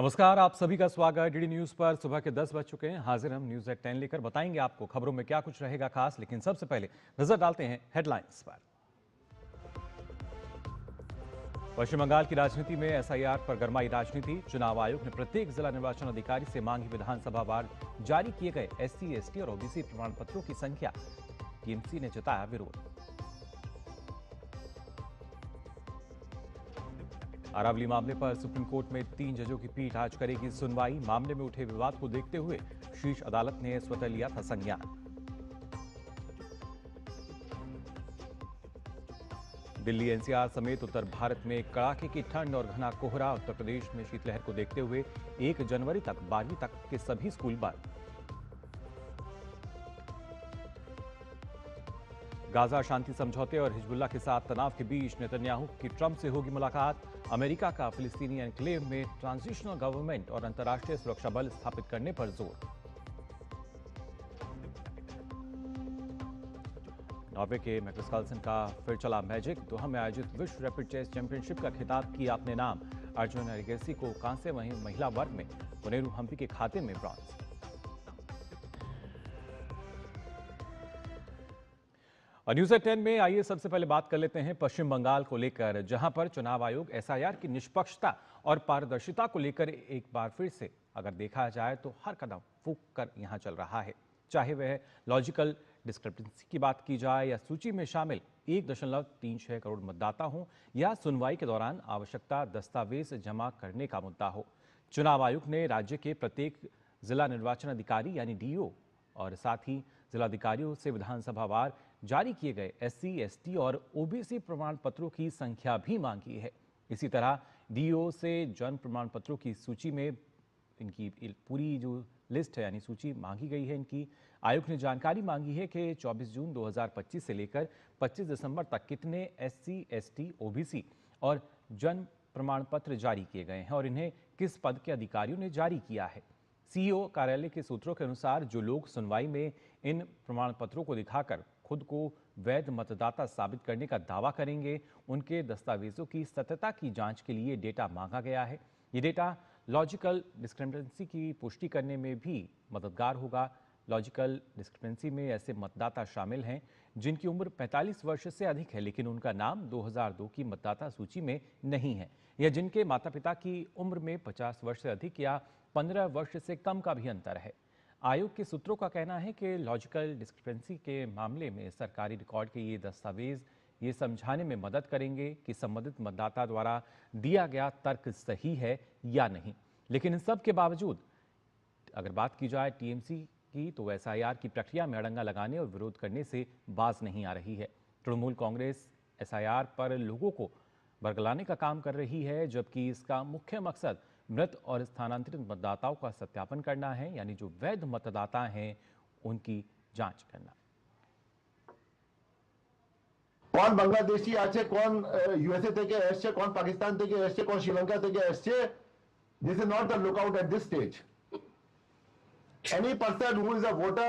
नमस्कार, आप सभी का स्वागत डीडी न्यूज पर। सुबह के 10 बज चुके हैं। हाजिर हम न्यूज एट 10 लेकर बताएंगे आपको खबरों में क्या कुछ रहेगा खास। लेकिन सबसे पहले नजर डालते हैं हेडलाइंस पर। पश्चिम बंगाल की राजनीति में एसआईआर पर गरमाई राजनीति। चुनाव आयोग ने प्रत्येक जिला निर्वाचन अधिकारी से मांगी विधानसभा वार जारी किए गए एससी, एसटी और ओबीसी प्रमाण पत्रों की संख्या। टीएमसी ने जताया विरोध। अरावली मामले पर सुप्रीम कोर्ट में 3 जजों की पीठ आज करेगी सुनवाई। मामले में उठे विवाद को देखते हुए शीर्ष अदालत ने स्वतः लिया था संज्ञान। दिल्ली एनसीआर समेत उत्तर भारत में कड़ाके की ठंड और घना कोहरा। उत्तर प्रदेश में शीतलहर को देखते हुए 1 जनवरी तक 12वीं तक के सभी स्कूल बंद। गाजा शांति समझौते और हिजबुल्लाह के साथ तनाव के बीच नेतन्याहू की ट्रंप से होगी मुलाकात। अमेरिका का फिलिस्तीनी एनक्लेव में ट्रांजिशनल गवर्नमेंट और अंतर्राष्ट्रीय सुरक्षा बल स्थापित करने पर जोर। नॉर्वे के मैग्नस कार्लसन का फिर चला मैजिक। दोहा में आयोजित विश्व रैपिड चेस चैंपियनशिप का खिताब किया अपने नाम। अर्जुन एरिगेसी को कांस्य, वहीं महिला वर्ग में पुनेरू हम्पी के खाते में ब्रॉन्ज। और न्यूज एट 10 में आइए सबसे पहले बात कर लेते हैं पश्चिम बंगाल को लेकर, जहां पर चुनाव आयोग एसआईआर की निष्पक्षता और पारदर्शिता को लेकर एक बार फिर से अगर देखा जाए तो हर कदम फूंक कर यहां चल रहा है। चाहे वह लॉजिकल डिस्क्रिपेंसी की बात की जाए या सूची में शामिल 1.36 करोड़ मतदाता हों या सुनवाई के दौरान आवश्यकता दस्तावेज जमा करने का मुद्दा हो। चुनाव आयोग ने राज्य के प्रत्येक जिला निर्वाचन अधिकारी यानी डीओ और साथ ही जिलाधिकारियों से विधानसभा वार जारी किए गए एससी, एसटी और ओबीसी प्रमाण पत्रों की संख्या भी मांगी है। इसी तरह डीओ से जन्म प्रमाण पत्रों की सूची में इनकी पूरी जो लिस्ट है यानी सूची मांगी गई है इनकी। आयोग ने जानकारी मांगी है कि 24 जून 2025 से लेकर 25 दिसंबर तक कितने एससी, एसटी, ओबीसी और जन्म प्रमाण पत्र जारी किए गए हैं और इन्हें किस पद के अधिकारियों ने जारी किया है। सीईओ कार्यालय के सूत्रों के अनुसार जो लोग सुनवाई में इन प्रमाण पत्रों को दिखाकर खुद को वैध मतदाता साबित करने का दावा करेंगे, उनके दस्तावेजों की सत्यता की जांच के लिए डेटा मांगा गया है। ये डेटा लॉजिकल डिस्क्रिपेंसी की पुष्टि करने में भी मददगार होगा। लॉजिकल डिस्क्रिपेंसी में ऐसे मतदाता शामिल हैं जिनकी उम्र 45 वर्ष से अधिक है लेकिन उनका नाम 2002 की मतदाता सूची में नहीं है, या जिनके माता पिता की उम्र में 50 वर्ष से अधिक या 15 वर्ष से कम का भी अंतर है। आयोग के सूत्रों का कहना है कि लॉजिकल डिस्क्रिपेंसी के मामले में सरकारी रिकॉर्ड के ये दस्तावेज ये समझाने में मदद करेंगे कि संबंधित मतदाता द्वारा दिया गया तर्क सही है या नहीं। लेकिन इन सब के बावजूद अगर बात की जाए टीएमसी की, तो एसआईआर की प्रक्रिया में अड़ंगा लगाने और विरोध करने से बाज नहीं आ रही है। तृणमूल कांग्रेस एसआईआर पर लोगों को बरगलाने का काम कर रही है, जबकि इसका मुख्य मकसद मृत और स्थानांतरित मतदाताओं का सत्यापन करना है, यानी जो वैध मतदाता हैं उनकी जांच करना। कौन बांग्लादेशी আছে, कौन यूएसए থেকে এসছে, कौन पाकिस्तान থেকে এসছে, कौन श्रीलंका থেকে এসছে, this is not the lookout at this stage. Any person who is a voter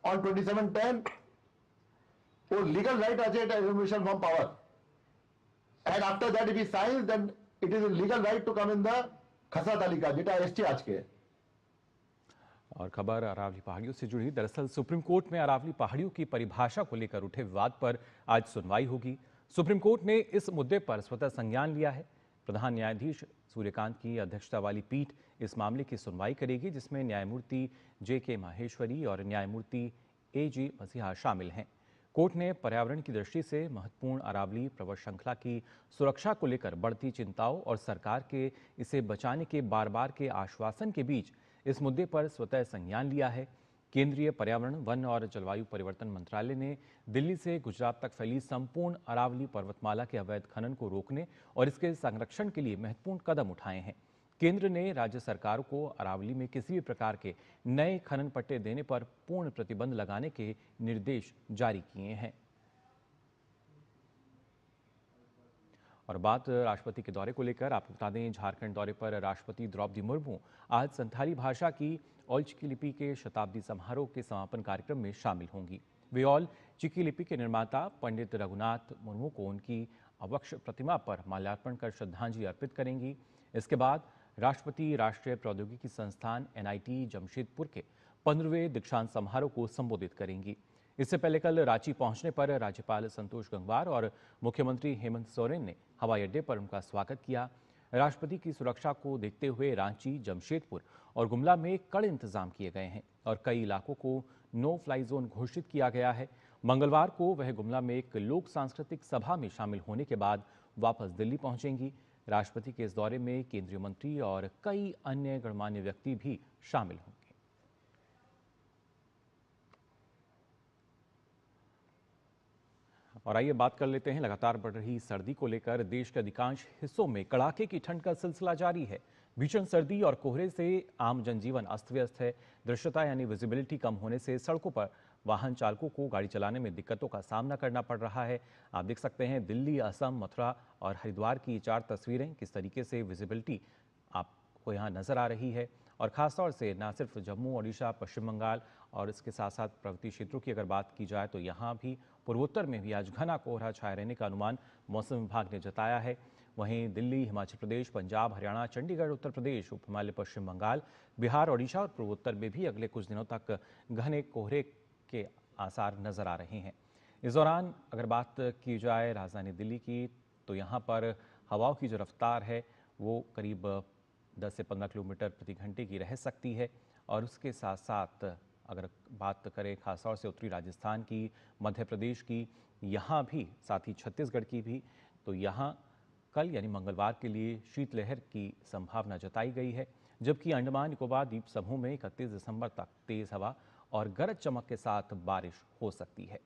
on 2710 or legal right আছে এটা information from power, and after that if he signs then it is a legal right to come in the खसा तालिका যেটা এসছে আজকে। और खबर अरावली पहाड़ियों से जुड़ी। दरअसल सुप्रीम कोर्ट में अरावली पहाड़ियों की परिभाषा को लेकर उठे विवाद पर आज सुनवाई होगी। सुप्रीम कोर्ट ने इस मुद्दे पर स्वतः संज्ञान लिया है। प्रधान न्यायाधीश सूर्यकांत की अध्यक्षता वाली पीठ इस मामले की सुनवाई करेगी, जिसमें न्यायमूर्ति जेके माहेश्वरी और न्यायमूर्ति एजी मसीहा शामिल हैं। कोर्ट ने पर्यावरण की दृष्टि से महत्वपूर्ण अरावली पर्वत श्रृंखला की सुरक्षा को लेकर बढ़ती चिंताओं और सरकार के इसे बचाने के बार बार के आश्वासन के बीच इस मुद्दे पर स्वतः संज्ञान लिया है। केंद्रीय पर्यावरण, वन और जलवायु परिवर्तन मंत्रालय ने दिल्ली से गुजरात तक फैली संपूर्ण अरावली पर्वतमाला के अवैध खनन को रोकने और इसके संरक्षण के लिए महत्वपूर्ण कदम उठाए हैं। केंद्र ने राज्य सरकारों को अरावली में किसी भी प्रकार के नए खनन पट्टे देने पर पूर्ण प्रतिबंध लगाने के निर्देश जारी किए हैं। और बात राष्ट्रपति के दौरे को लेकर आपको बता दें, झारखंड दौरे पर राष्ट्रपति द्रौपदी मुर्मू आज संथाली भाषा की ऑल चिकी लिपि के शताब्दी समारोह के समापन कार्यक्रम में शामिल होंगी। वे ऑल चिकी लिपि के निर्माता पंडित रघुनाथ मुर्मू को उनकी अवक्ष प्रतिमा पर माल्यार्पण कर श्रद्धांजलि अर्पित करेंगी। इसके बाद राष्ट्रपति राष्ट्रीय प्रौद्योगिकी संस्थान NIT जमशेदपुर के 15वें दीक्षांत समारोह को संबोधित करेंगी। इससे पहले कल रांची पहुंचने पर राज्यपाल संतोष गंगवार और मुख्यमंत्री हेमंत सोरेन ने हवाई अड्डे पर उनका स्वागत किया। राष्ट्रपति की सुरक्षा को देखते हुए रांची, जमशेदपुर और गुमला में कड़े इंतजाम किए गए हैं और कई इलाकों को नो फ्लाई जोन घोषित किया गया है। मंगलवार को वह गुमला में एक लोक सांस्कृतिक सभा में शामिल होने के बाद वापस दिल्ली पहुंचेंगी। राष्ट्रपति के इस दौरे में केंद्रीय मंत्री और कई अन्य गणमान्य व्यक्ति भी शामिल होंगे। और आइए बात कर लेते हैं लगातार बढ़ रही सर्दी को लेकर। देश के अधिकांश हिस्सों में कड़ाके की ठंड का सिलसिला जारी है। भीषण सर्दी और कोहरे से आम जनजीवन अस्त व्यस्त है। दृश्यता यानी विजिबिलिटी कम होने से सड़कों पर वाहन चालकों को गाड़ी चलाने में दिक्कतों का सामना करना पड़ रहा है। आप देख सकते हैं दिल्ली, असम, मथुरा और हरिद्वार की 4 तस्वीरें, किस तरीके से विजिबिलिटी आपको यहाँ नजर आ रही है। और खासतौर से न सिर्फ जम्मू, ओडिशा, पश्चिम बंगाल और इसके साथ साथ पर्वतीय क्षेत्रों की अगर बात की जाए तो यहाँ भी पूर्वोत्तर में भी आज घना कोहरा छाए रहने का अनुमान मौसम विभाग ने जताया है। वहीं दिल्ली, हिमाचल प्रदेश, पंजाब, हरियाणा, चंडीगढ़, उत्तर प्रदेश, उप हिमालय, पश्चिम बंगाल, बिहार, ओडिशा और पूर्वोत्तर में भी अगले कुछ दिनों तक घने कोहरे के आसार नजर आ रहे हैं। इस दौरान अगर बात की जाए राजधानी दिल्ली की तो यहाँ पर हवाओं की जो रफ्तार है वो करीब 10 से 15 किलोमीटर प्रति घंटे की रह सकती है। और उसके साथ साथ अगर बात करें खासतौर से उत्तरी राजस्थान की, मध्य प्रदेश की, यहाँ भी साथ ही छत्तीसगढ़ की भी, तो यहाँ कल यानी मंगलवार के लिए शीतलहर की संभावना जताई गई है। जबकि अंडमान निकोबार द्वीप समूह में 31 दिसंबर तक तेज हवा और गरज चमक के साथ बारिश हो सकती है।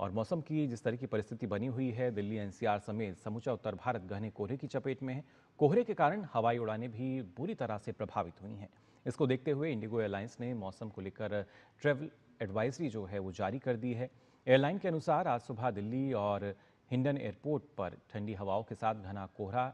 और मौसम की जिस तरह की परिस्थिति बनी हुई है, दिल्ली, NCR समेत समूचा उत्तर भारत घने कोहरे की चपेट में है। कोहरे के कारण हवाई उड़ानें भी बुरी तरह से प्रभावित हुई हैं। इसको देखते हुए इंडिगो एयरलाइंस ने मौसम को लेकर ट्रैवल एडवाइजरी जो है वो जारी कर दी है। एयरलाइन के अनुसार आज सुबह दिल्ली और हिंडन एयरपोर्ट पर ठंडी हवाओं के साथ घना कोहरा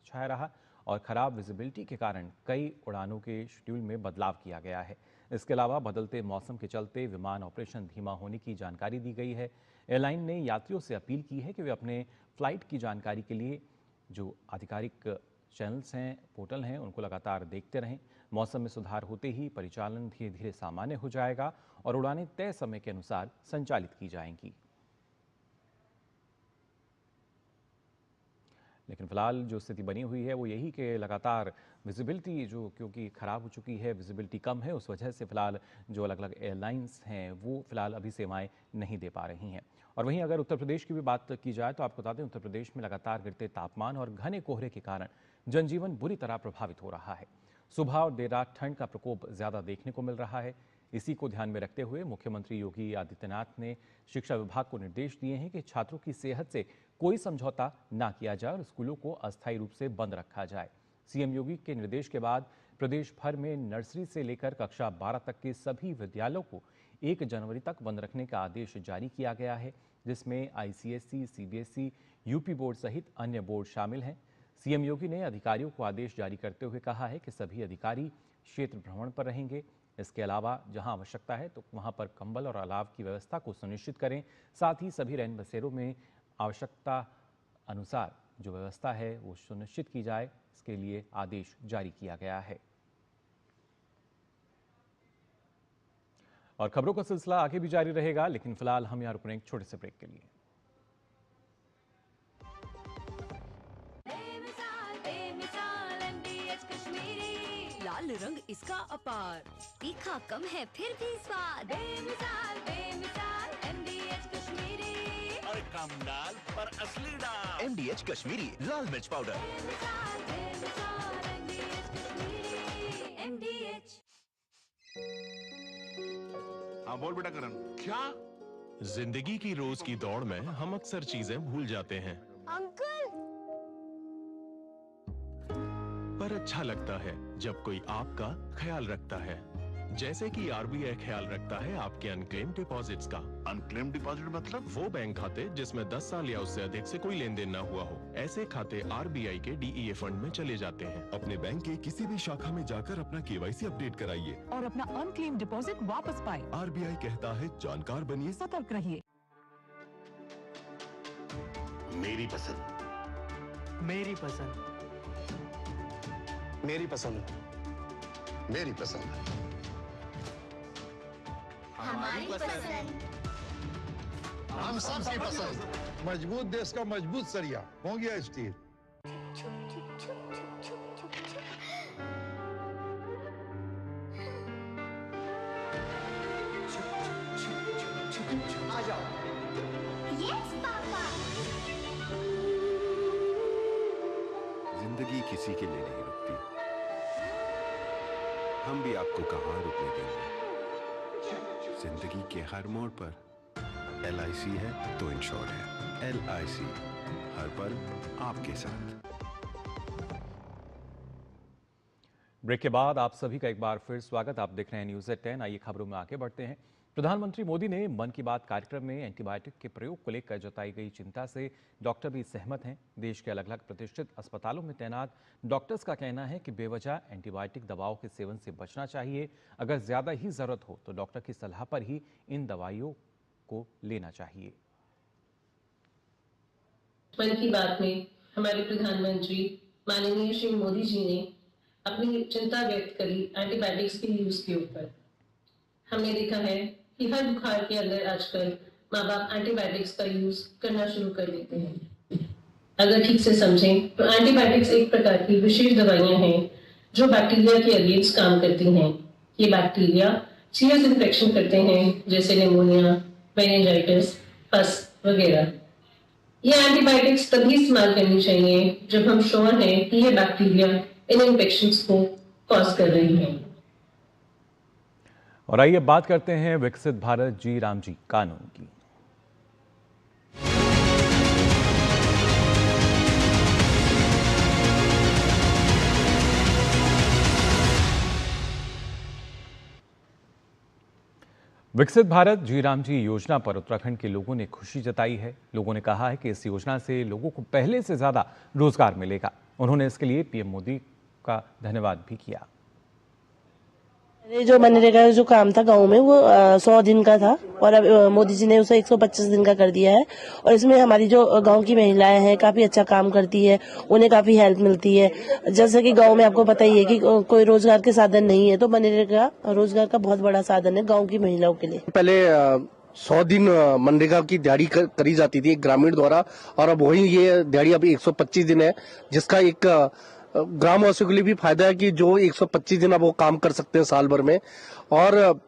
छाया रहा और खराब विजिबिलिटी के कारण कई उड़ानों के शेड्यूल में बदलाव किया गया है। इसके अलावा बदलते मौसम के चलते विमान ऑपरेशन धीमा होने की जानकारी दी गई है। एयरलाइन ने यात्रियों से अपील की है कि वे अपने फ्लाइट की जानकारी के लिए जो आधिकारिक चैनल्स हैं, पोर्टल हैं, उनको लगातार देखते रहें। मौसम में सुधार होते ही परिचालन धीरे धीरे सामान्य हो जाएगा और उड़ानें तय समय के अनुसार संचालित की जाएंगी। लेकिन फिलहाल जो स्थिति बनी हुई है वो यही कि लगातार विजिबिलिटी जो क्योंकि ख़राब हो चुकी है, विजिबिलिटी कम है, उस वजह से फिलहाल जो अलग अलग एयरलाइंस हैं वो फिलहाल अभी सेवाएं नहीं दे पा रही हैं। और वहीं अगर उत्तर प्रदेश की भी बात की जाए तो आपको बता दें उत्तर प्रदेश में लगातार गिरते तापमान और घने कोहरे के कारण जनजीवन बुरी तरह प्रभावित हो रहा है। सुबह और देर रात ठंड का प्रकोप ज़्यादा देखने को मिल रहा है। इसी को ध्यान में रखते हुए मुख्यमंत्री योगी आदित्यनाथ ने शिक्षा विभाग को निर्देश दिए हैं कि छात्रों की सेहत से कोई समझौता ना किया जाए और स्कूलों को अस्थायी रूप से बंद रखा जाए। सीएम योगी के निर्देश के बाद प्रदेश भर में नर्सरी से लेकर कक्षा 12 तक के सभी विद्यालयों को 1 जनवरी तक बंद रखने का आदेश जारी किया गया है, जिसमें ICSE, CBSE, यूपी बोर्ड सहित अन्य बोर्ड शामिल हैं। सीएम योगी ने अधिकारियों को आदेश जारी करते हुए कहा है कि सभी अधिकारी क्षेत्र भ्रमण पर रहेंगे। इसके अलावा जहां आवश्यकता है तो वहां पर कंबल और अलाव की व्यवस्था को सुनिश्चित करें। साथ ही सभी रैन बसेरों में आवश्यकता अनुसार जो व्यवस्था है वो सुनिश्चित की जाए, इसके लिए आदेश जारी किया गया है। और खबरों का सिलसिला आगे भी जारी रहेगा, लेकिन फिलहाल हम यहाँ रुक रहे हैं एक छोटे से ब्रेक के लिए। लाल रंग इसका अपार, तीखा कम है फिर भी स्वाद। बेमिसाल बेमिसाल MDH कश्मीरी। और कम दाल पर असली दाल। MDH कश्मीरी लाल मिर्च पाउडर। बेमिसाल बेमिसाल MDH कश्मीरी। MDH। हाँ बोल बेटा करण। क्या? जिंदगी की रोज की दौड़ में हम अक्सर चीजें भूल जाते हैं, अंकल, पर अच्छा लगता है जब कोई आपका ख्याल रखता है। जैसे कि RBI ख्याल रखता है आपके अनक्लेम डिपॉजिट्स का। अनक्लेम डिपॉजिट मतलब? वो बैंक खाते जिसमें 10 साल या उससे अधिक से कोई लेन देन न हुआ हो, ऐसे खाते RBI के DEA फंड में चले जाते हैं। अपने बैंक के किसी भी शाखा में जाकर अपना KYC अपडेट कराइए और अपना अनक्लेम डिपॉजिट वापस पाएं। RBI कहता है जानकार बनिए, सतर्क रहिए। मेरी पसंद मेरी पसंद। मेरी पसंद। मेरी पसंद। हमारी पसंद। हम सबकी पसंद। मजबूत देश का मजबूत सरिया हो गया स्टील। आ जाओ। Yes papa. जिंदगी किसी के लिए नहीं रुकती, हम भी आपको कहां रुकने देंगे। जिंदगी के हर मोड़ पर LIC है तो इंश्योर है। LIC हर पल आपके साथ। ब्रेक के बाद आप सभी का एक बार फिर स्वागत। आप देख रहे हैं न्यूज़ एट 10। आइए खबरों में आगे बढ़ते हैं। प्रधानमंत्री मोदी ने मन की बात कार्यक्रम में एंटीबायोटिक के प्रयोग को लेकर जताई गई चिंता से डॉक्टर भी सहमत हैं। देश के अलग अलग प्रतिष्ठित अस्पतालों में तैनात डॉक्टर्स का कहना है कि बेवजह एंटीबायोटिक दवाओं के सेवन से बचना चाहिए। अगर ज्यादा ही जरूरत हो तो डॉक्टर की सलाह पर ही इन दवाइयों को लेना चाहिए। मन की बात में हमारे प्रधानमंत्री माननीय श्री मोदी जी ने अपनी चिंता व्यक्त करी एंटीबायोटिक्स के यूज के ऊपर। हमने देखा है कि हर बुखार के अंदर आजकल माँ बाप एंटीबायोटिक्स का यूज करना शुरू कर देते हैं। अगर ठीक से समझें तो एंटीबायोटिक्स एक प्रकार की विशेष दवाइयां हैं जो बैक्टीरिया के अगेंस्ट काम करती हैं। ये बैक्टीरिया सीरियस इन्फेक्शन करते हैं जैसे निमोनिया, मेनिंजाइटिस, पस वगैरह। ये एंटीबायोटिक्स तभी इस्तेमाल करनी चाहिए जब हम श्योर हैं कि ये बैक्टीरिया इन इन्फेक्शंस को कॉज कर रही हैं। और आइए बात करते हैं विकसित भारत जी राम जी कानून की। विकसित भारत जी राम जी योजना पर उत्तराखंड के लोगों ने खुशी जताई है। लोगों ने कहा है कि इस योजना से लोगों को पहले से ज्यादा रोजगार मिलेगा। उन्होंने इसके लिए पीएम मोदी का धन्यवाद भी किया। जो मनरेगा जो काम था गांव में वो 100 दिन का था और अब मोदी जी ने उसे 125 दिन का कर दिया है। और इसमें हमारी जो गांव की महिलाएं हैं काफी अच्छा काम करती है, उन्हें काफी हेल्प मिलती है। जैसे कि गांव में आपको पता ही है कि कोई रोजगार के साधन नहीं है, तो मनरेगा रोजगार का बहुत बड़ा साधन है गाँव की महिलाओं के लिए। पहले 100 दिन मनरेगा की दिहाड़ी करी जाती थी ग्रामीण द्वारा, और अब वही ये दिहाड़ी अभी 125 दिन है, जिसका एक ग्रामवासियों के लिए भी फायदा है कि जो 125 दिन अब वो काम कर सकते हैं साल भर में। और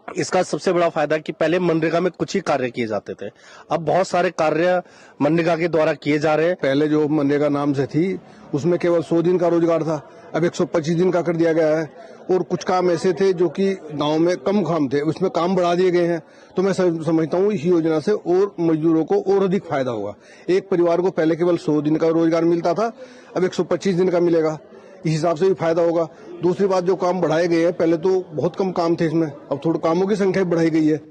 इसका सबसे बड़ा फायदा है कि पहले मनरेगा में कुछ ही कार्य किए जाते थे, अब बहुत सारे कार्य मनरेगा के द्वारा किए जा रहे हैं। पहले जो मनरेगा नाम से थी उसमें केवल 100 दिन का रोजगार था, अब 125 दिन का कर दिया गया है। और कुछ काम ऐसे थे जो कि गांव में कम काम थे, उसमें काम बढ़ा दिए गए हैं। तो मैं समझता हूँ इस योजना से और मजदूरों को और अधिक फायदा होगा। एक परिवार को पहले केवल 100 दिन का रोजगार मिलता था, अब 125 दिन का मिलेगा, इस हिसाब से भी फायदा होगा। दूसरी बात, जो काम बढ़ाए गए हैं, पहले तो बहुत कम काम थे इसमें, अब थोड़ा कामों की संख्या बढ़ाई गई है।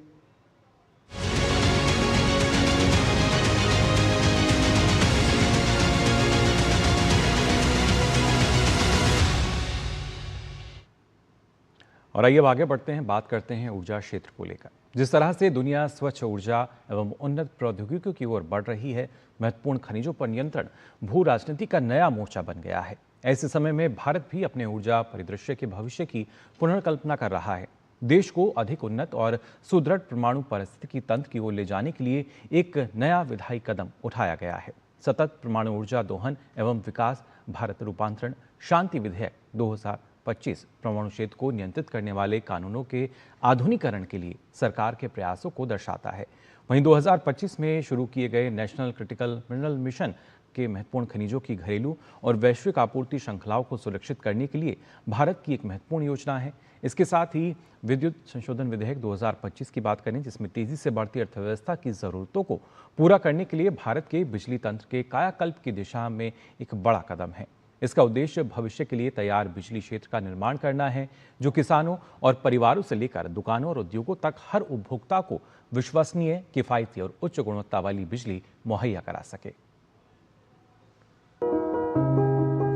और आइए आगे बढ़ते हैं, बात करते हैं ऊर्जा क्षेत्र को लेकर। जिस तरह से दुनिया स्वच्छ ऊर्जा एवं उन्नत प्रौद्योगिकियों की ओर बढ़ रही है, महत्वपूर्ण खनिजों पर नियंत्रण भू राजनीति का नया मोर्चा बन गया है। ऐसे समय में भारत भी अपने ऊर्जा परिदृश्य के भविष्य की पुनर्कल्पना कर रहा है। देश को अधिक उन्नत और सुदृढ़ परमाणु पारिस्थितिकी तंत्र की ओर ले जाने के लिए एक नया विधायी कदम उठाया गया है। सतत परमाणु ऊर्जा दोहन एवं विकास भारत रूपांतरण शांति विधेयक 2025 परमाणु क्षेत्र को नियंत्रित करने वाले कानूनों के आधुनिकीकरण के लिए सरकार के प्रयासों को दर्शाता है। वहीं 2025 में शुरू किए गए नेशनल क्रिटिकल मिनरल मिशन के महत्वपूर्ण खनिजों की घरेलू और वैश्विक आपूर्ति श्रृंखलाओं को सुरक्षित करने के लिए भारत की एक महत्वपूर्ण योजना है। इसके साथ ही विद्युत संशोधन विधेयक 2025 की बात करें, जिसमें तेजी से बढ़ती अर्थव्यवस्था की जरूरतों को पूरा करने के लिए भारत के बिजली तंत्र के कायाकल्प की दिशा में एक बड़ा कदम है। इसका उद्देश्य भविष्य के लिए तैयार बिजली क्षेत्र का निर्माण करना है, जो किसानों और परिवारों से लेकर दुकानों और उद्योगों तक हर उपभोक्ता को विश्वसनीय, किफायती और उच्च गुणवत्ता वाली बिजली मुहैया करा सके।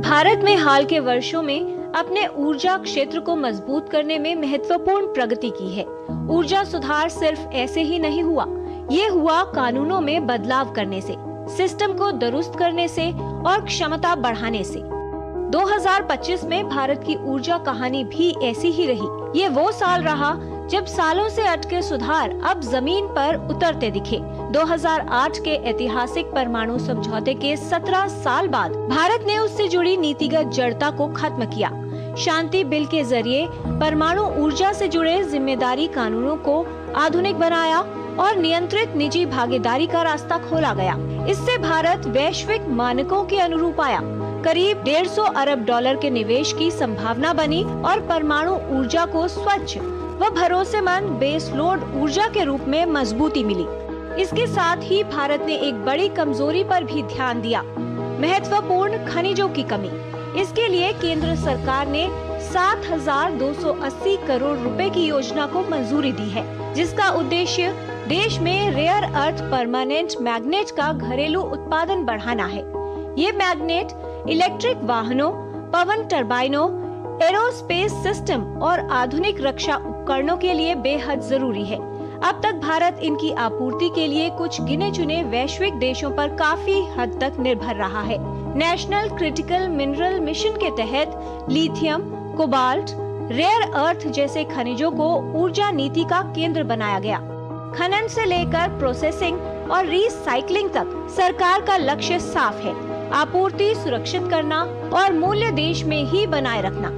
भारत में हाल के वर्षों में अपने ऊर्जा क्षेत्र को मजबूत करने में महत्वपूर्ण प्रगति की है। ऊर्जा सुधार सिर्फ ऐसे ही नहीं हुआ, ये हुआ कानूनों में बदलाव करने से। सिस्टम को दुरुस्त करने से और क्षमता बढ़ाने से। 2025 में भारत की ऊर्जा कहानी भी ऐसी ही रही। ये वो साल रहा जब सालों से अटके सुधार अब जमीन पर उतरते दिखे। 2008 के ऐतिहासिक परमाणु समझौते के 17 साल बाद भारत ने उससे जुड़ी नीतिगत जड़ता को खत्म किया। शांति बिल के जरिए परमाणु ऊर्जा से जुड़े जिम्मेदारी कानूनों को आधुनिक बनाया और नियंत्रित निजी भागीदारी का रास्ता खोला गया। इससे भारत वैश्विक मानकों के अनुरूप आया। करीब $150 अरब के निवेश की संभावना बनी और परमाणु ऊर्जा को स्वच्छ व भरोसेमंद बेस लोड ऊर्जा के रूप में मजबूती मिली। इसके साथ ही भारत ने एक बड़ी कमजोरी पर भी ध्यान दिया, महत्वपूर्ण खनिजों की कमी। इसके लिए केंद्र सरकार ने 7,280 करोड़ रुपए की योजना को मंजूरी दी है, जिसका उद्देश्य देश में रेयर अर्थ परमानेंट मैग्नेट का घरेलू उत्पादन बढ़ाना है। ये मैग्नेट इलेक्ट्रिक वाहनों, पवन टरबाइनों, एरोस्पेस सिस्टम और आधुनिक रक्षा उपकरणों के लिए बेहद जरूरी है। अब तक भारत इनकी आपूर्ति के लिए कुछ गिने चुने वैश्विक देशों पर काफी हद तक निर्भर रहा है। नेशनल क्रिटिकल मिनरल मिशन के तहत लिथियम, कोबाल्ट, रेयर अर्थ जैसे खनिजों को ऊर्जा नीति का केंद्र बनाया गया। खनन से लेकर प्रोसेसिंग और रिसाइकलिंग तक सरकार का लक्ष्य साफ है, आपूर्ति सुरक्षित करना और मूल्य देश में ही बनाए रखना।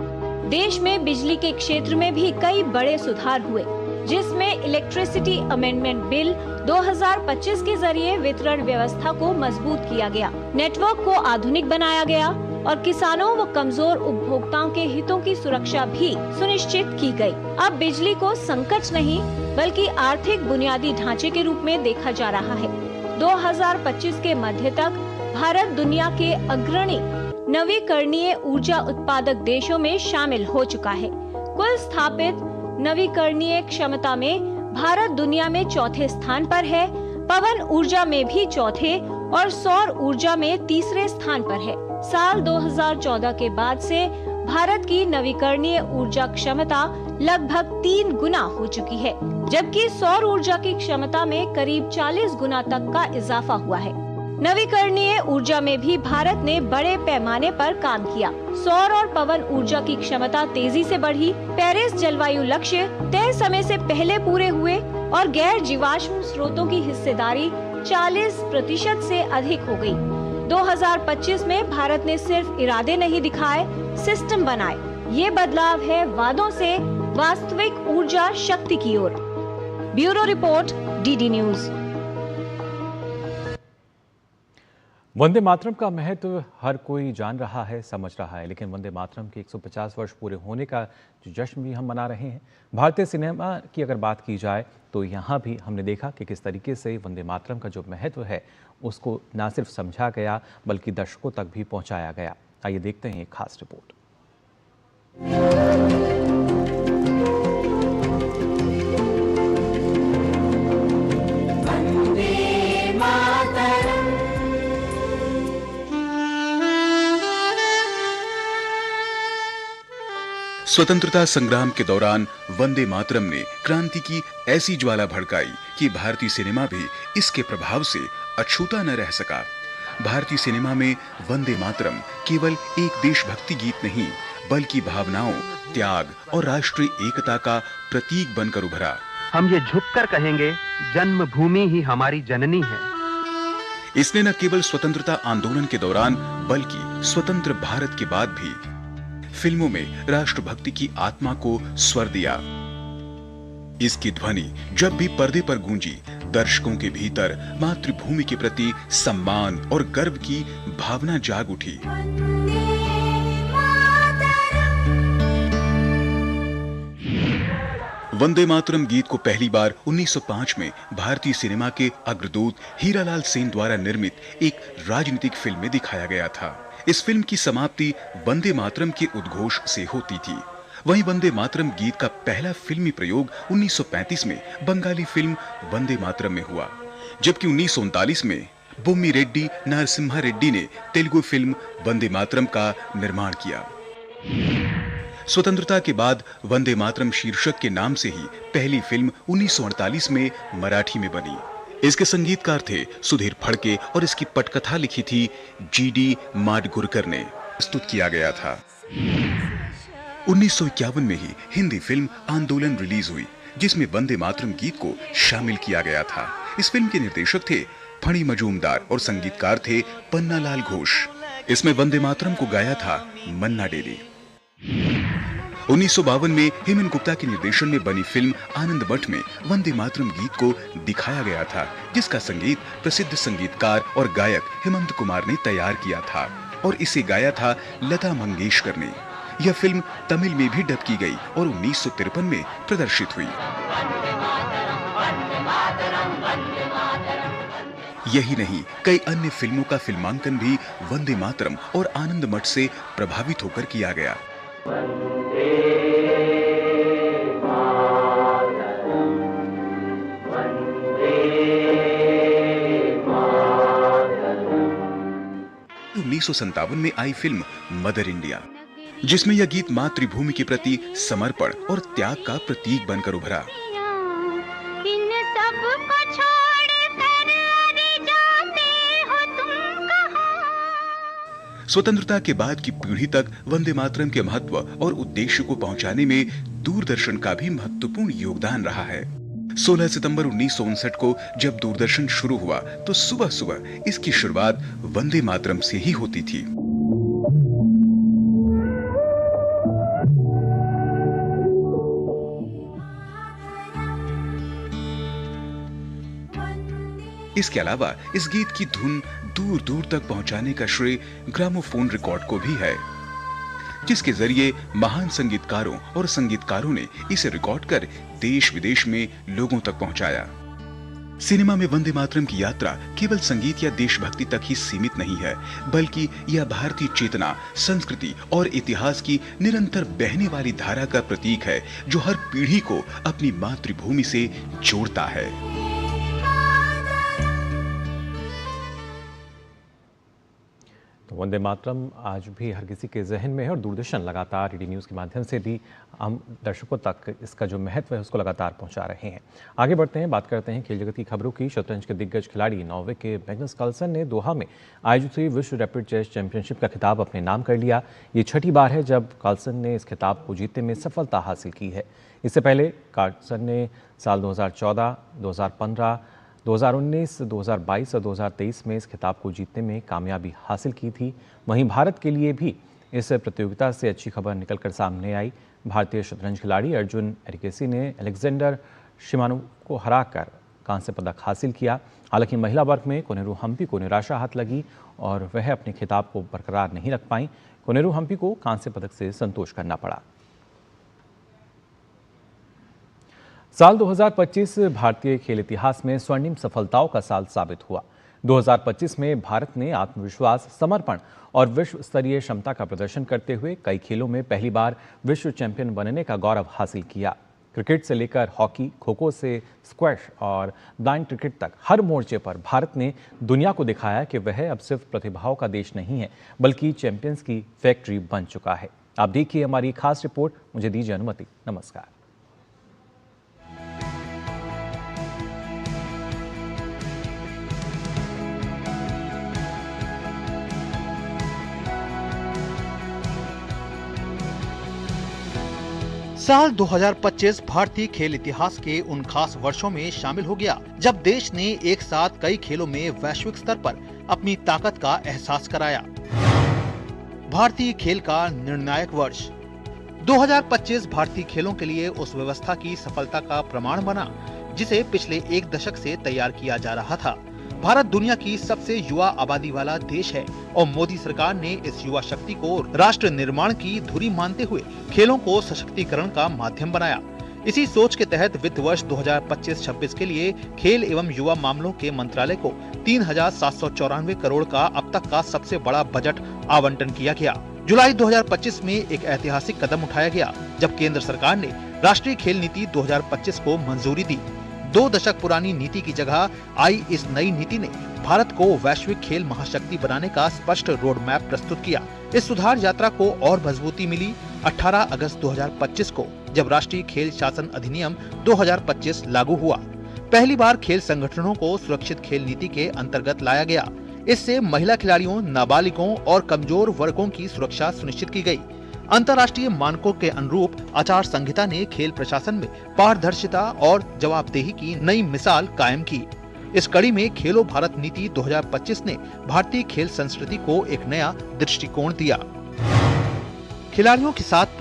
देश में बिजली के क्षेत्र में भी कई बड़े सुधार हुए, जिसमें इलेक्ट्रिसिटी अमेंडमेंट बिल 2025 के जरिए वितरण व्यवस्था को मजबूत किया गया, नेटवर्क को आधुनिक बनाया गया और किसानों व कमजोर उपभोक्ताओं के हितों की सुरक्षा भी सुनिश्चित की गई। अब बिजली को संकट नहीं बल्कि आर्थिक बुनियादी ढांचे के रूप में देखा जा रहा है। 2025 के मध्य तक भारत दुनिया के अग्रणी नवीकरणीय ऊर्जा उत्पादक देशों में शामिल हो चुका है। कुल स्थापित नवीकरणीय क्षमता में भारत दुनिया में चौथे स्थान पर है, पवन ऊर्जा में भी चौथे और सौर ऊर्जा में तीसरे स्थान पर है। साल 2014 के बाद से भारत की नवीकरणीय ऊर्जा क्षमता लगभग 3 गुना हो चुकी है, जबकि सौर ऊर्जा की क्षमता में करीब 40 गुना तक का इजाफा हुआ है। नवीकरणीय ऊर्जा में भी भारत ने बड़े पैमाने पर काम किया। सौर और पवन ऊर्जा की क्षमता तेजी से बढ़ी। पेरिस जलवायु लक्ष्य तय समय से पहले पूरे हुए और गैर जीवाश्म स्रोतों की हिस्सेदारी 40% से अधिक हो गई। 2025 में भारत ने सिर्फ इरादे नहीं दिखाए, सिस्टम बनाए। ये बदलाव है वादों से वास्तविक ऊर्जा शक्ति की ओर। Bureau report, DD news. Vande Mataram का महत्व हर कोई जान रहा है, समझ रहा है, लेकिन वंदे मातरम के 150 वर्ष पूरे होने का जो जश्न भी हम मना रहे हैं। भारतीय सिनेमा की अगर बात की जाए तो यहाँ भी हमने देखा कि किस तरीके से वंदे मातरम का जो महत्व है उसको ना सिर्फ समझा गया बल्कि दर्शकों तक भी पहुँचाया गया। आइए देखते हैं एक खास रिपोर्ट। स्वतंत्रता संग्राम के दौरान वंदे मातरम ने क्रांति की ऐसी ज्वाला भड़काई कि भारतीय सिनेमा भी इसके प्रभाव से अछूता न रह सका। भारतीय सिनेमा में वंदे मातरम केवल एक देशभक्ति गीत नहीं बल्कि भावनाओं, त्याग और राष्ट्रीय एकता का प्रतीक बनकर उभरा। हम ये झुककर कहेंगे, जन्मभूमि ही हमारी जननी है। इसने न केवल स्वतंत्रता आंदोलन के दौरान बल्कि स्वतंत्र भारत के बाद भी फिल्मों में राष्ट्रभक्ति की आत्मा को स्वर दिया। इसकी ध्वनि जब भी पर्दे पर गूंजी, दर्शकों के भीतर मातृभूमि के प्रति सम्मान और गर्व की भावना जाग उठी। वंदे मातरम गीत को पहली बार 1905 में भारतीय सिनेमा के अग्रदूत हीरालाल सेन द्वारा निर्मित एक राजनीतिक फिल्म में दिखाया गया था। इस फिल्म की समाप्ति वंदे मातरम के उद्घोष से होती थी। वहीं वंदे मातरम गीत का पहला फिल्मी प्रयोग 1935 में बंगाली फिल्म वंदे मातरम में हुआ, जबकि 1939 में बोम्मी रेड्डी नरसिम्हा रेड्डी ने तेलुगु फिल्म वंदे मातरम का निर्माण किया। स्वतंत्रता के बाद वंदे मातरम शीर्षक के नाम से ही पहली फिल्म 1948 में मराठी में बनी। इसके संगीतकार थे सुधीर फड़के और इसकी पटकथा लिखी थी जीडी माडगुरकर ने। प्रस्तुत किया गया था। 1951 में ही हिंदी फिल्म आंदोलन रिलीज हुई, जिसमें वंदे मातरम गीत को शामिल किया गया था। इस फिल्म के निर्देशक थे फणी मजूमदार और संगीतकार थे पन्नालाल घोष। इसमें वंदे मातरम को गाया था मन्ना डेली। 1952 में हेमंत गुप्ता के निर्देशन में बनी फिल्म आनंद मठ में वंदे मातरम गीत को दिखाया गया था, जिसका संगीत प्रसिद्ध संगीतकार और गायक हेमंत कुमार ने तैयार किया था और इसे गाया था लता मंगेशकर ने। यह फिल्म तमिल में भी डब की गई और 1953 में प्रदर्शित हुई। यही नहीं, कई अन्य फिल्मों का फिल्मांकन भी वंदे मातरम और आनंद मठ से प्रभावित होकर किया गया। उन्नीस में आई फिल्म मदर इंडिया, जिसमें यह गीत मातृभूमि के प्रति समर्पण और त्याग का प्रतीक बनकर उभरा। स्वतंत्रता के बाद की पीढ़ी तक वंदे मातरम के महत्व और उद्देश्य को पहुंचाने में दूरदर्शन का भी महत्वपूर्ण योगदान रहा है। 16 सितंबर 1959 को जब दूरदर्शन शुरू हुआ तो सुबह सुबह इसकी शुरुआत वंदे मातरम से ही होती थी। इसके अलावा इस गीत की धुन दूर दूर तक पहुंचाने का श्रेय ग्रामोफोन रिकॉर्ड को भी है, जिसके जरिए महान संगीतकारों और संगीतकारों ने इसे रिकॉर्ड कर देश विदेश में लोगों तक पहुंचाया। सिनेमा में वंदे मातरम की यात्रा केवल संगीत या देशभक्ति तक ही सीमित नहीं है, बल्कि यह भारतीय चेतना, संस्कृति और इतिहास की निरंतर बहने वाली धारा का प्रतीक है, जो हर पीढ़ी को अपनी मातृभूमि से जोड़ता है। तो वंदे मातरम आज भी हर किसी के जहन में है और दूरदर्शन लगातार डीडी न्यूज़ के माध्यम से भी हम दर्शकों तक इसका जो महत्व है उसको लगातार पहुंचा रहे हैं। आगे बढ़ते हैं, बात करते हैं खेल जगत की खबरों की। शतरंज के दिग्गज खिलाड़ी नॉर्वे के मैग्नस कार्लसन ने दोहा में आयोजित हुई विश्व रैपिड चेस चैंपियनशिप का खिताब अपने नाम कर लिया। ये छठी बार है जब कार्लसन ने इस खिताब को जीतने में सफलता हासिल की है। इससे पहले कार्लसन ने साल 2014, 2015, 2019, 2022 और 2023 में इस खिताब को जीतने में कामयाबी हासिल की थी। वहीं भारत के लिए भी इस प्रतियोगिता से अच्छी खबर निकलकर सामने आई। भारतीय शतरंज खिलाड़ी अर्जुन एरिगेसी ने अलेक्जेंडर शिमानोव को हराकर कांस्य पदक हासिल किया। हालांकि महिला वर्ग में कोनेरू हम्पी को निराशा हाथ लगी और वह अपने खिताब को बरकरार नहीं रख पाई। कोनेरू हम्पी को कांस्य पदक से संतोष करना पड़ा। साल 2025 भारतीय खेल इतिहास में स्वर्णिम सफलताओं का साल साबित हुआ। 2025 में भारत ने आत्मविश्वास, समर्पण और विश्व स्तरीय क्षमता का प्रदर्शन करते हुए कई खेलों में पहली बार विश्व चैंपियन बनने का गौरव हासिल किया। क्रिकेट से लेकर हॉकी, खो-खो से स्क्वैश और ब्लाइंड क्रिकेट तक हर मोर्चे पर भारत ने दुनिया को दिखाया कि वह अब सिर्फ प्रतिभाओं का देश नहीं है, बल्कि चैंपियंस की फैक्ट्री बन चुका है। आप देखिए हमारी खास रिपोर्ट। मुझे दीजिए अनुमति। नमस्कार। साल 2025 भारतीय खेल इतिहास के उन खास वर्षों में शामिल हो गया जब देश ने एक साथ कई खेलों में वैश्विक स्तर पर अपनी ताकत का एहसास कराया। भारतीय खेल का निर्णायक वर्ष 2025 भारतीय खेलों के लिए उस व्यवस्था की सफलता का प्रमाण बना जिसे पिछले एक दशक से तैयार किया जा रहा था। भारत दुनिया की सबसे युवा आबादी वाला देश है और मोदी सरकार ने इस युवा शक्ति को राष्ट्र निर्माण की धुरी मानते हुए खेलों को सशक्तिकरण का माध्यम बनाया। इसी सोच के तहत वित्त वर्ष 2025-26 के लिए खेल एवं युवा मामलों के मंत्रालय को 3,794 करोड़ का अब तक का सबसे बड़ा बजट आवंटन किया गया। जुलाई 2025 में एक ऐतिहासिक कदम उठाया गया जब केंद्र सरकार ने राष्ट्रीय खेल नीति 2025 को मंजूरी दी। 2 दशक पुरानी नीति की जगह आई इस नई नीति ने भारत को वैश्विक खेल महाशक्ति बनाने का स्पष्ट रोड मैप प्रस्तुत किया। इस सुधार यात्रा को और मजबूती मिली 18 अगस्त 2025 को जब राष्ट्रीय खेल शासन अधिनियम 2025 लागू हुआ। पहली बार खेल संगठनों को सुरक्षित खेल नीति के अंतर्गत लाया गया। इससे महिला खिलाड़ियों, नाबालिगों और कमजोर वर्गों की सुरक्षा सुनिश्चित की गई। अंतर्राष्ट्रीय मानकों के अनुरूप आचार संहिता ने खेल प्रशासन में पारदर्शिता और जवाबदेही की नई मिसाल कायम की। इस कड़ी में खेलो भारत नीति 2025 ने भारतीय खेल संस्कृति को एक नया दृष्टिकोण दिया। खिलाड़ियों के साथ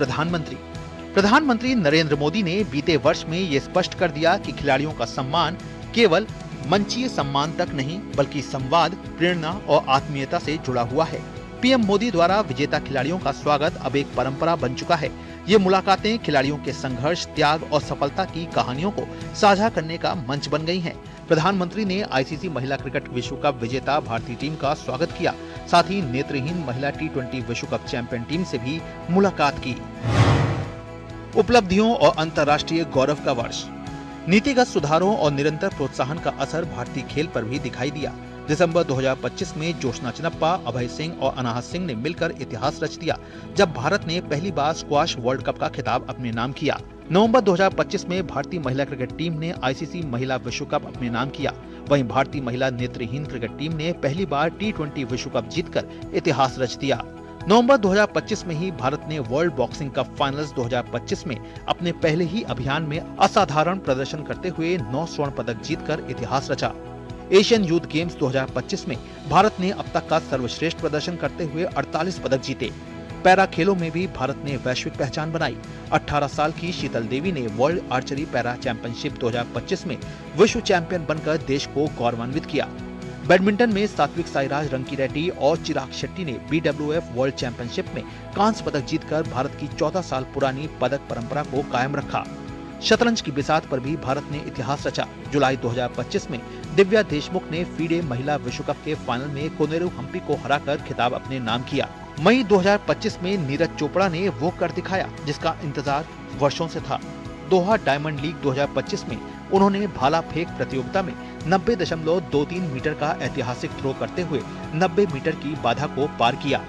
प्रधानमंत्री नरेंद्र मोदी ने बीते वर्ष में ये स्पष्ट कर दिया कि खिलाड़ियों का सम्मान केवल मंचीय सम्मान तक नहीं, बल्कि संवाद, प्रेरणा और आत्मीयता से जुड़ा हुआ है। पीएम मोदी द्वारा विजेता खिलाड़ियों का स्वागत अब एक परंपरा बन चुका है। ये मुलाकातें खिलाड़ियों के संघर्ष, त्याग और सफलता की कहानियों को साझा करने का मंच बन गई हैं। प्रधानमंत्री ने आईसीसी महिला क्रिकेट विश्व कप विजेता भारतीय टीम का स्वागत किया। साथ ही नेत्रहीन महिला T20 विश्व कप चैंपियन टीम से भी मुलाकात की। उपलब्धियों और अंतर्राष्ट्रीय गौरव का वर्ष। नीतिगत सुधारों और निरंतर प्रोत्साहन का असर भारतीय खेल पर भी दिखाई दिया। दिसंबर 2025 में जोशना चिनप्पा, अभय सिंह और अनाहत सिंह ने मिलकर इतिहास रच दिया, जब भारत ने पहली बार स्क्वाश वर्ल्ड कप का खिताब अपने नाम किया। नवंबर 2025 में भारतीय महिला क्रिकेट टीम ने आईसीसी महिला विश्व कप अपने नाम किया। वहीं भारतीय महिला नेत्रहीन क्रिकेट टीम ने पहली बार T20 विश्व कप जीतकर इतिहास रच दिया। नवंबर 2025 में ही भारत ने वर्ल्ड बॉक्सिंग कप फाइनल्स 2025 में अपने पहले ही अभियान में असाधारण प्रदर्शन करते हुए 9 स्वर्ण पदक जीतकर इतिहास रचा। एशियन यूथ गेम्स 2025 में भारत ने अब तक का सर्वश्रेष्ठ प्रदर्शन करते हुए 48 पदक जीते। पैरा खेलों में भी भारत ने वैश्विक पहचान बनाई। 18 साल की शीतल देवी ने वर्ल्ड आर्चरी पैरा चैंपियनशिप 2025 में विश्व चैंपियन बनकर देश को गौरवान्वित किया। बैडमिंटन में सात्विक साईराज रंकीरेड्डी और चिराग शेट्टी ने BWF वर्ल्ड चैंपियनशिप में कांस्य पदक जीतकर भारत की 14 साल पुरानी पदक परंपरा को कायम रखा। शतरंज की बिसात पर भी भारत ने इतिहास रचा। जुलाई 2025 में दिव्या देशमुख ने फीडे महिला विश्व कप के फाइनल में कोनेरू हम्पी को हराकर खिताब अपने नाम किया। मई 2025 में नीरज चोपड़ा ने वो कर दिखाया जिसका इंतजार वर्षों से था। दोहा डायमंड लीग 2025 में उन्होंने भाला फेंक प्रतियोगिता में 90.23 मीटर का ऐतिहासिक थ्रो करते हुए 90 मीटर की बाधा को पार किया।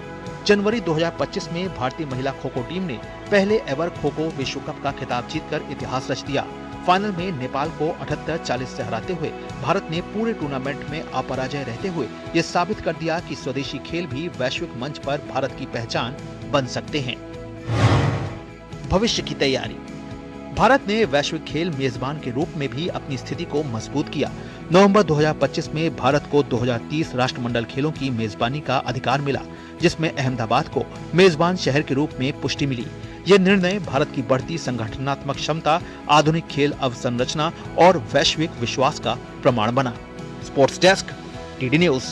जनवरी 2025 में भारतीय महिला खो खो टीम ने पहले एवर खो खो विश्व कप का खिताब जीतकर इतिहास रच दिया। फाइनल में नेपाल को 78-40 से हराते हुए भारत ने पूरे टूर्नामेंट में अपराजय रहते हुए ये साबित कर दिया कि स्वदेशी खेल भी वैश्विक मंच पर भारत की पहचान बन सकते हैं। भविष्य की तैयारी। भारत ने वैश्विक खेल मेजबान के रूप में भी अपनी स्थिति को मजबूत किया। नवंबर 2025 में भारत को 2030 राष्ट्रमंडल खेलों की मेजबानी का अधिकार मिला, जिसमें अहमदाबाद को मेजबान शहर के रूप में पुष्टि मिली। यह निर्णय भारत की बढ़ती संगठनात्मक क्षमता, आधुनिक खेल अवसंरचना और वैश्विक विश्वास का प्रमाण बना। Sports desk, TD news.